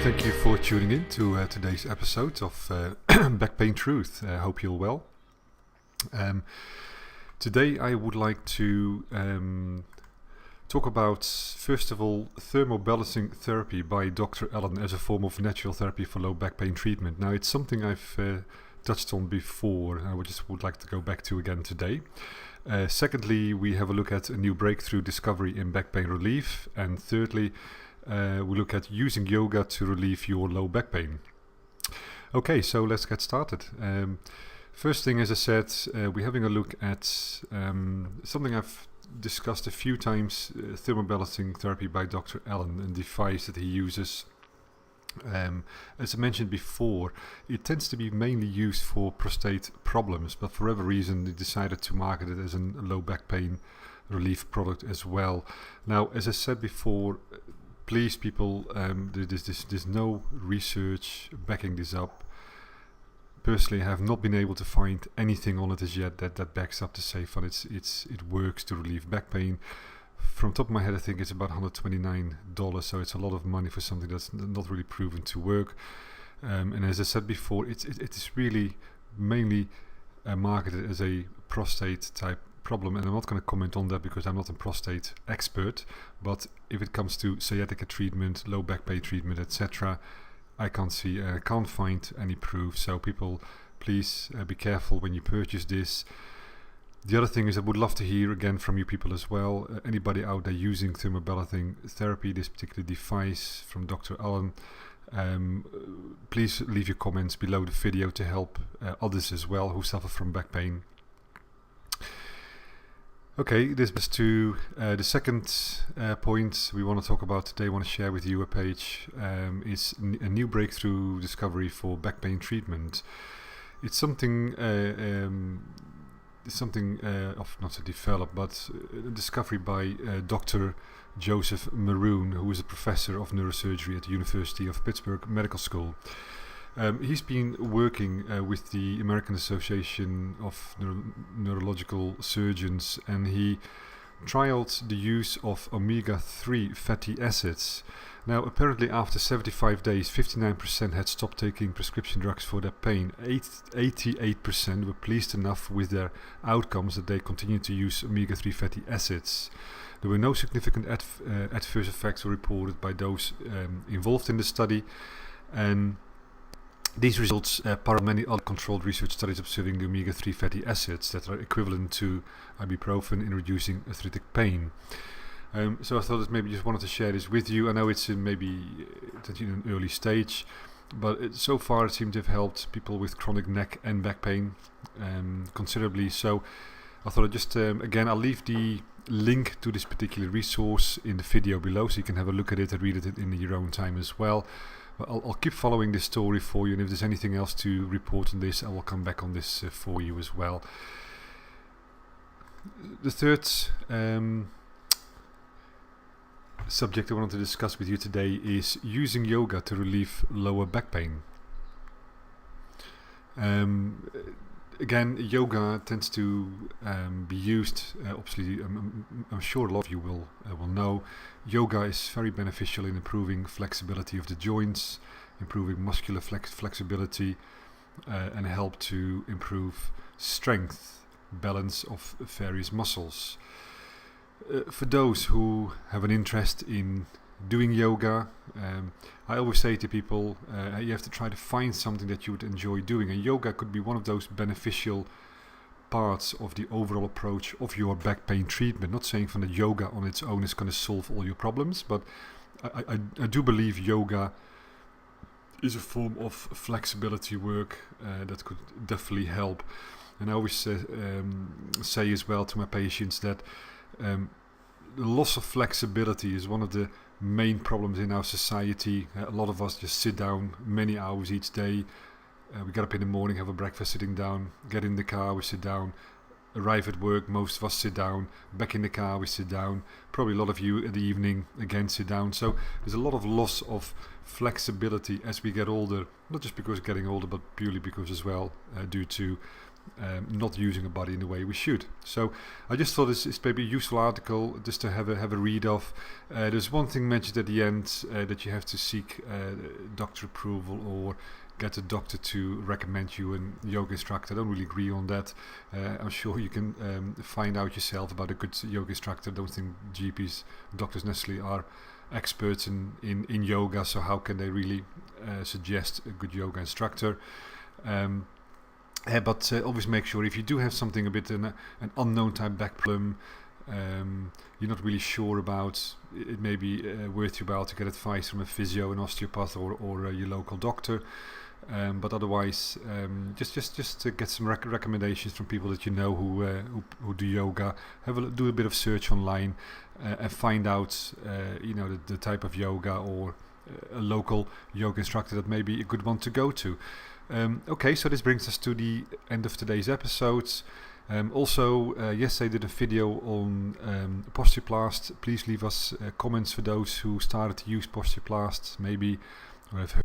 Thank you for tuning in to today's episode of Back Pain Truth. I hope you're well. Today I would like to talk about, first of all, ThermoBalancing therapy by Dr. Allan as a form of natural therapy for low back pain treatment. Now, it's something I've touched on before, and I just would like to go back to again today. Secondly, we have a look at a new breakthrough discovery in back pain relief. And thirdly, we look at using yoga to relieve your low back pain. Okay, so let's get started. First thing, as I said, we're having a look at something I've discussed a few times, ThermoBalancing therapy by Dr. Allan, a device that he uses. As I mentioned before, it tends to be mainly used for prostate problems, but for whatever reason they decided to market it as a low back pain relief product as well. Now, as I said before, please people, there's no research backing this up. Personally, I have not been able to find anything on it as yet that backs up to say that it works to relieve back pain. From top of my head, I think it's about $129, so it's a lot of money for something that's not really proven to work. And as I said before, it is really mainly marketed as a prostate type problem, and I'm not going to comment on that because I'm not a prostate expert. But if it comes to sciatica treatment, low back pain treatment, etc., I can't find any proof. So people, please be careful when you purchase this. The other thing is, I would love to hear again from you people as well. Anybody out there using ThermoBalancing therapy, this particular device from Dr. Allan, please leave your comments below the video to help others as well who suffer from back pain. Okay, this is to the second point we want to talk about today. I want to share with you a page, is a new breakthrough discovery for back pain treatment. It's something not to develop, but a discovery by Dr. Joseph Maroon, who is a professor of neurosurgery at the University of Pittsburgh Medical School. He's been working with the American Association of Neurological Surgeons, and he trialed the use of omega-3 fatty acids. Now, apparently after 75 days, 59% had stopped taking prescription drugs for their pain. 88% were pleased enough with their outcomes that they continued to use omega-3 fatty acids. There were no significant adverse effects reported by those involved in the study, and these results parallel many other controlled research studies observing the omega-3 fatty acids that are equivalent to ibuprofen in reducing arthritic pain. So I thought that maybe just wanted to share this with you. I know it's in an early stage, but so far it seemed to have helped people with chronic neck and back pain considerably. So I thought I'd just, again, I'll leave the link to this particular resource in the video below, so you can have a look at it and read it in your own time as well. I'll keep following this story for you, and if there's anything else to report on this, I will come back on this for you as well. The third subject I wanted to discuss with you today is using yoga to relieve lower back pain. Again, yoga tends to be used, obviously, I'm sure a lot of you will know, yoga is very beneficial in improving flexibility of the joints, improving muscular flexibility, and help to improve strength, balance of various muscles. For those who have an interest in doing yoga, I always say to people, you have to try to find something that you would enjoy doing, and yoga could be one of those beneficial parts of the overall approach of your back pain treatment. Not saying that yoga on its own is going to solve all your problems, but I do believe yoga is a form of flexibility work that could definitely help. And I always say as well to my patients that the loss of flexibility is one of the main problems in our society. A lot of us just sit down many hours each day. We get up in the morning, have a breakfast sitting down, get in the car, we sit down, arrive at work, most of us sit down, back in the car, we sit down, probably a lot of you in the evening again sit down. So there's a lot of loss of flexibility as we get older, not just because we're getting older, but purely because as well due to not using a body in the way we should. So I just thought it's maybe a useful article just to have a read of. There's one thing mentioned at the end, that you have to seek doctor approval or get a doctor to recommend you a yoga instructor. I don't really agree on that. I'm sure you can find out yourself about a good yoga instructor. I don't think GPs, doctors necessarily are experts in yoga, so how can they really suggest a good yoga instructor? But always make sure, if you do have something a bit an unknown type back problem, you're not really sure about, it may be worth your while to get advice from a physio, an osteopath, or your local doctor. But otherwise, just to get some recommendations from people that you know who do yoga. Do a bit of search online and find out the type of yoga or a local yoga instructor that may be a good one to go to. Okay, so this brings us to the end of today's episodes. Yesterday I did a video on Postureplast. Please leave us comments for those who started to use Postureplast, maybe, or have